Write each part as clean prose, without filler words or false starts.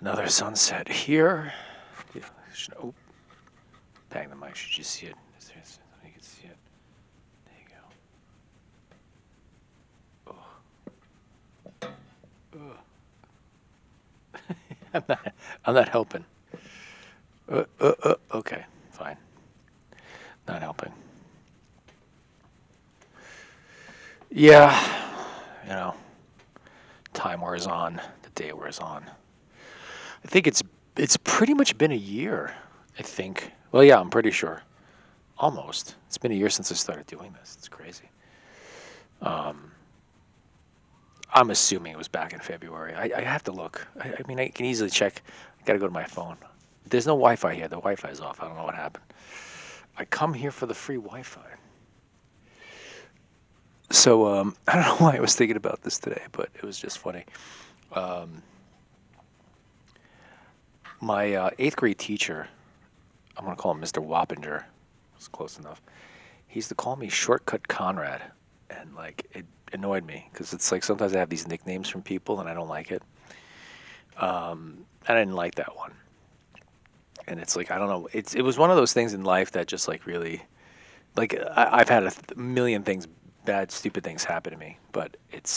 Another sunset here. Yeah, oh, bang the mic. Should you see it? You can see it. There you go. I'm not helping. Okay, fine. Not helping. Yeah, you know, time wears on. The day wears on. I think it's pretty much been a year. I think. Well, yeah, I'm pretty sure. Almost. It's been a year since I started doing this. It's crazy. Um, I'm assuming it was back in February. I have to look. I mean, I can easily check. I got to go to my phone. There's no Wi-Fi here. The Wi-Fi is off. I don't know what happened. I come here for the free Wi-Fi. So I don't know why I was thinking about this today, but it was just funny. Um, my eighth grade teacher, I'm going to call him Mr. Wappinger. It's close enough. He used to call me Shortcut Conrad. And like it annoyed me because it's like sometimes I have these nicknames from people and I don't like it. I didn't like that one. And it's like I don't know. It was one of those things in life that just like really, like I've had a million things, bad, stupid things happen to me. But it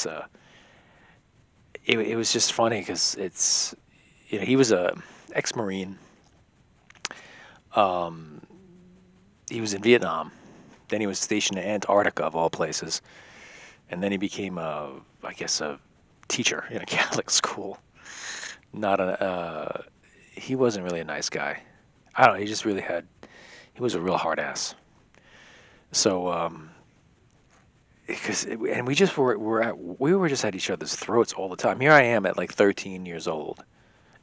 was just funny because he was a ex-marine. Um, he was in Vietnam. Then he was stationed in Antarctica of all places, and then he became I guess a teacher in a Catholic school. Not a he wasn't really a nice guy. I don't know. He was a real hard ass. So and we were just at each other's throats all the time. Here I am at like 13 years old,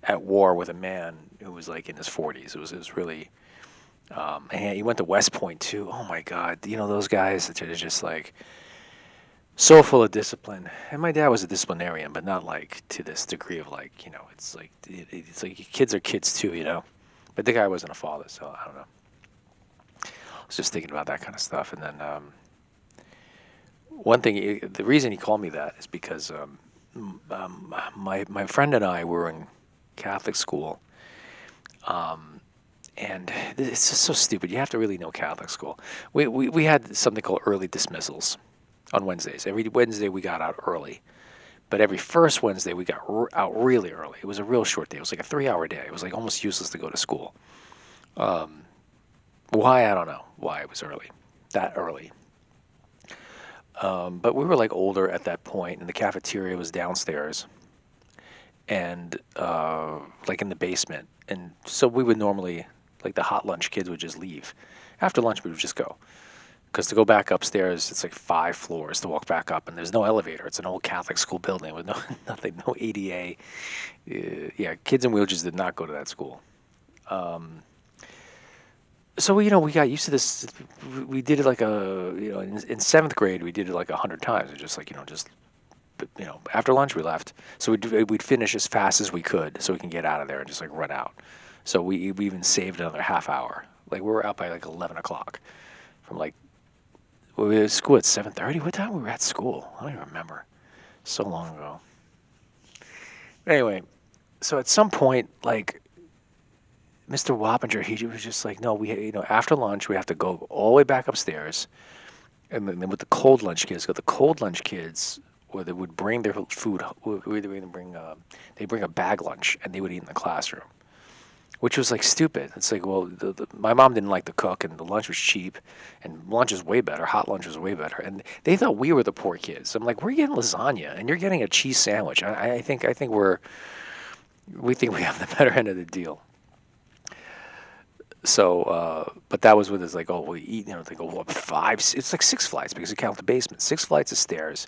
at war with a man who was like in his 40s. It was really. And he went to West Point too. Oh my God, you know those guys that are just like so full of discipline. And my dad was a disciplinarian, but not like to this degree of like it's like kids are kids too, you know. But the guy wasn't a father, so I don't know. I was just thinking about that kind of stuff, and then the reason he called me that is because my friend and I were in Catholic school, and it's just so stupid. You have to really know Catholic school. We had something called early dismissals on Wednesdays. Every Wednesday we got out early, but every first Wednesday we got out really early. It was a real short day. It was like a 3-hour day. It was like almost useless to go to school. Why I don't know why it was that early. But we were like older at that point, and the cafeteria was downstairs, and like in the basement. And so we would normally, like the hot lunch kids would just leave. After lunch, we would just go. Because to go back upstairs, it's like 5 floors to walk back up, and there's no elevator. It's an old Catholic school building with nothing, no ADA. Yeah, kids in wheelchairs did not go to that school. So we got used to this. We did it like in 7th grade we did it like 100 times. It just like just after lunch we left. So we'd finish as fast as we could so we can get out of there and just like run out. So we even saved another half hour. Like we were out by like 11 o'clock from like we were at school at 7:30. What time we were at school? I don't even remember. So long ago. Anyway, so at some point like Mr. Wappinger, he was just like, no, after lunch we have to go all the way back upstairs, and then with the cold lunch kids, got the cold lunch kids, where they would bring their food, they bring a bag lunch and they would eat in the classroom, which was like stupid. It's like, well, my mom didn't like to cook, and the lunch was cheap, and lunch is way better. Hot lunch was way better, and they thought we were the poor kids. I'm like, we're getting lasagna, and you're getting a cheese sandwich. I think we think we have the better end of the deal. So, but that was with us like, oh, we eat, they go up 5, it's like 6 flights because you count the basement, 6 flights of stairs,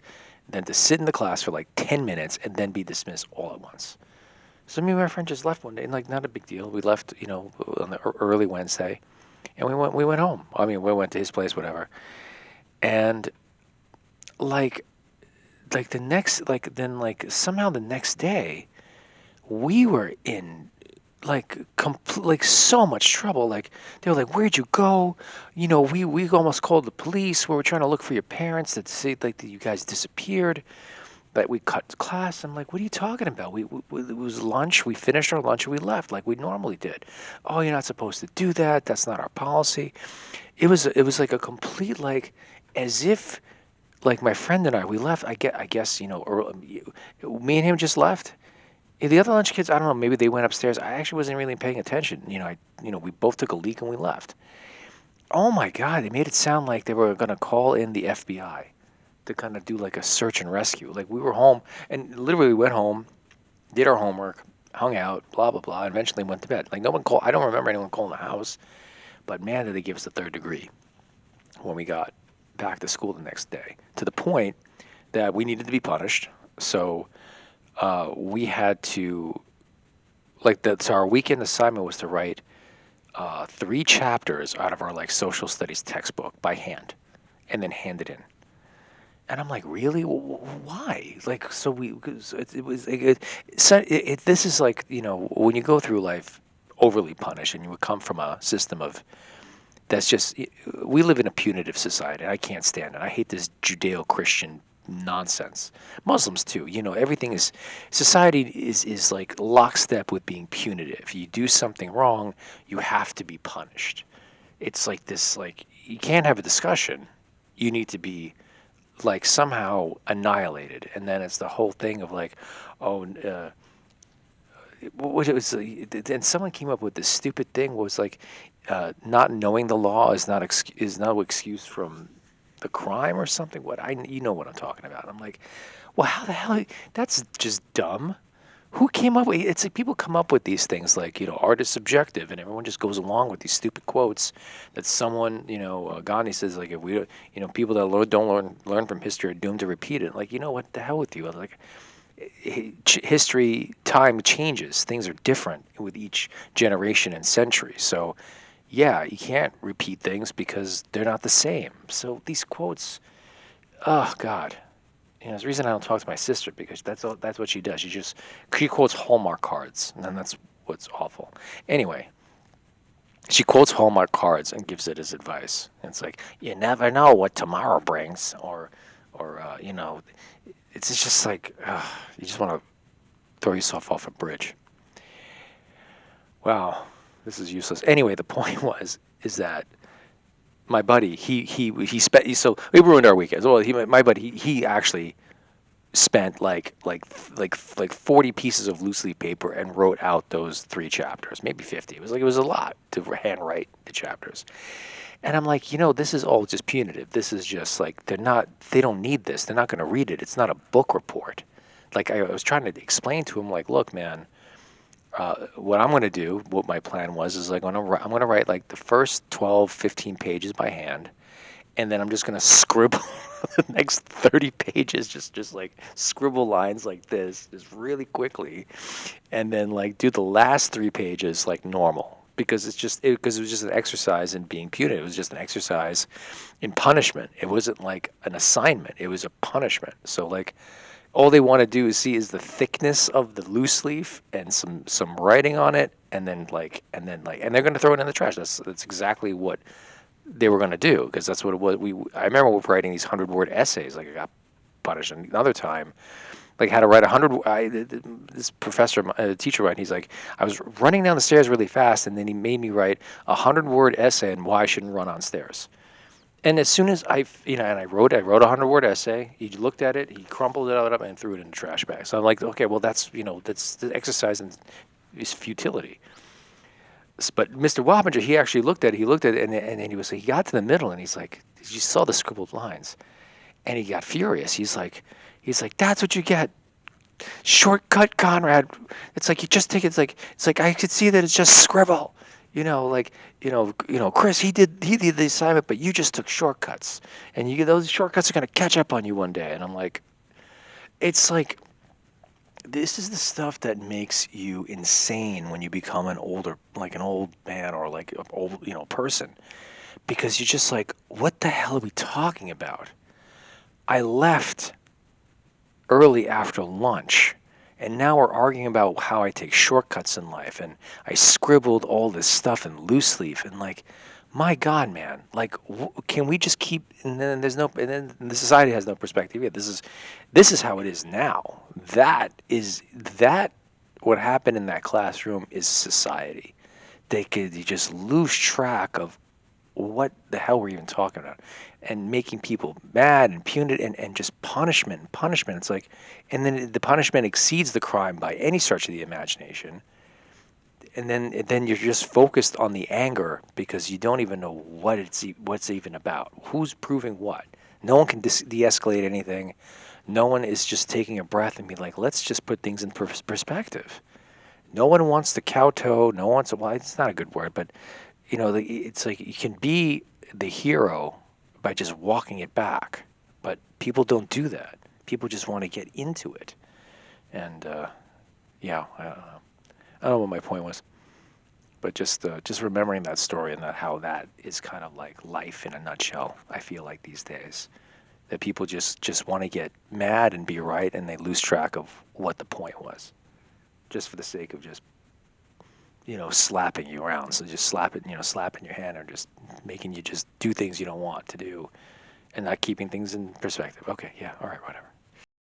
then to sit in the class for like 10 minutes and then be dismissed all at once. So me and my friend just left one day, and like, not a big deal. We left, on the early Wednesday, and we went home. I mean, we went to his place, whatever. And like, the next, then somehow the next day, we were in like so much trouble. Like they were like, "Where'd you go?" We almost called the police. We were trying to look for your parents to see like that you guys disappeared. But we cut class. I'm like, what are you talking about? It was lunch. We finished our lunch and we left like we normally did. Oh, you're not supposed to do that. That's not our policy. It was like a complete like, as if like my friend and we left. I guess me and him just left. The other lunch kids, I don't know. Maybe they went upstairs. I actually wasn't really paying attention. We both took a leak and we left. Oh my God! They made it sound like they were gonna call in the FBI to kind of do like a search and rescue. Like we were home and literally went home, did our homework, hung out, blah blah blah, and eventually went to bed. Like no one called. I don't remember anyone calling the house, but man, did they give us the third degree when we got back to school the next day. To the point that we needed to be punished. So we had to so our weekend assignment was to write 3 chapters out of our like social studies textbook by hand, and then hand it in. And I'm like, really? Why? Like, so it was, this is like, when you go through life overly punished and you would come from a system of, that's just, we live in a punitive society. And I can't stand it. I hate this Judeo-Christian nonsense. Muslims too, everything is, society is like lockstep with being punitive. You do something wrong, you have to be punished. It's like this, like, you can't have a discussion. You need to be like somehow annihilated, and then it's the whole thing of like, oh, what it was. And someone came up with this stupid thing was like, not knowing the law is no excuse from the crime or something. You know what I'm talking about. I'm like, well, how the hell? That's just dumb. Who came up with it's like people come up with these things like, art is subjective, and everyone just goes along with these stupid quotes that someone, Gandhi says, like, if we people that don't learn from history are doomed to repeat it. Like, what the hell with you? Like, history, time changes. Things are different with each generation and century. So yeah, you can't repeat things because they're not the same. So these quotes, oh God. There's a reason I don't talk to my sister, because that's what she does. She quotes Hallmark cards, and then that's what's awful. Anyway, she quotes Hallmark cards and gives it as advice. And it's like, you never know what tomorrow brings, or it's just like, you just want to throw yourself off a bridge. Wow, this is useless. Anyway, the point is that my buddy, he spent, so we ruined our weekends. Well, my buddy, he actually spent like 40 pieces of loose leaf paper and wrote out those 3 chapters, maybe 50. It was a lot to handwrite the chapters. And I'm like, this is all just punitive. This is just like, they don't need this. They're not going to read it. It's not a book report. Like I was trying to explain to him, like, look, man, what I'm going to do, what my plan was, is like I'm going to write like the first 12, 15 pages by hand, and then I'm just going to scribble the next 30 pages, just like scribble lines like this, just really quickly, and then like do the last 3 pages like normal, because it was just an exercise in being punitive. It was just an exercise in punishment. It wasn't like an assignment. It was a punishment. So like, all they want to do is the thickness of the loose leaf and some writing on it, and then they're going to throw it in the trash. That's exactly what they were going to do, because that's what it was. I remember we were writing these 100-word essays. Like I got punished another time, like how to write 100. This professor, teacher, right? He's like, I was running down the stairs really fast, and then he made me write a 100-word essay on why I shouldn't run on stairs. And as soon as I wrote a 100-word essay, he looked at it, he crumpled it up and threw it in the trash bag. So I'm like, okay, well, that's the exercise in is futility. But Mr. Wappinger, he actually looked at it, and he got to the middle, and he's like, you saw the scribbled lines, and he got furious. He's like, that's what you get. Shortcut, Conrad. It's like you just take it. It's like I could see that it's just scribble. Chris, he did the assignment, but you just took shortcuts, and those shortcuts are going to catch up on you one day. And I'm like, it's like, this is the stuff that makes you insane when you become an old man, or like an old, person, because you're just like, what the hell are we talking about? I left early after lunch, and now we're arguing about how I take shortcuts in life, and I scribbled all this stuff in loose leaf, and like, my God, man, like, can we just keep? And then there's no, and then the society has no perspective yet. This is how it is now. That what happened in that classroom is society. You just lose track of what the hell we're even talking about, and making people mad and punitive, and just punishment and punishment. It's like, and then the punishment exceeds the crime by any stretch of the imagination, and then you're just focused on the anger because you don't even know what's even about. Who's proving what? No one can de-escalate anything. No one is just taking a breath and be like, let's just put things in perspective. No one wants to kowtow. No one wants to. Well, it's not a good word, but it's like you can be the hero by just walking it back, but people don't do that. People just want to get into it, and yeah, I don't know. I don't know what my point was, but just remembering that story and how that is kind of like life in a nutshell. I feel like these days that people just want to get mad and be right, and they lose track of what the point was, just for the sake of just slapping you around. So just slapping your hand, or just making you just do things you don't want to do, and not keeping things in perspective. Okay, yeah, all right, whatever.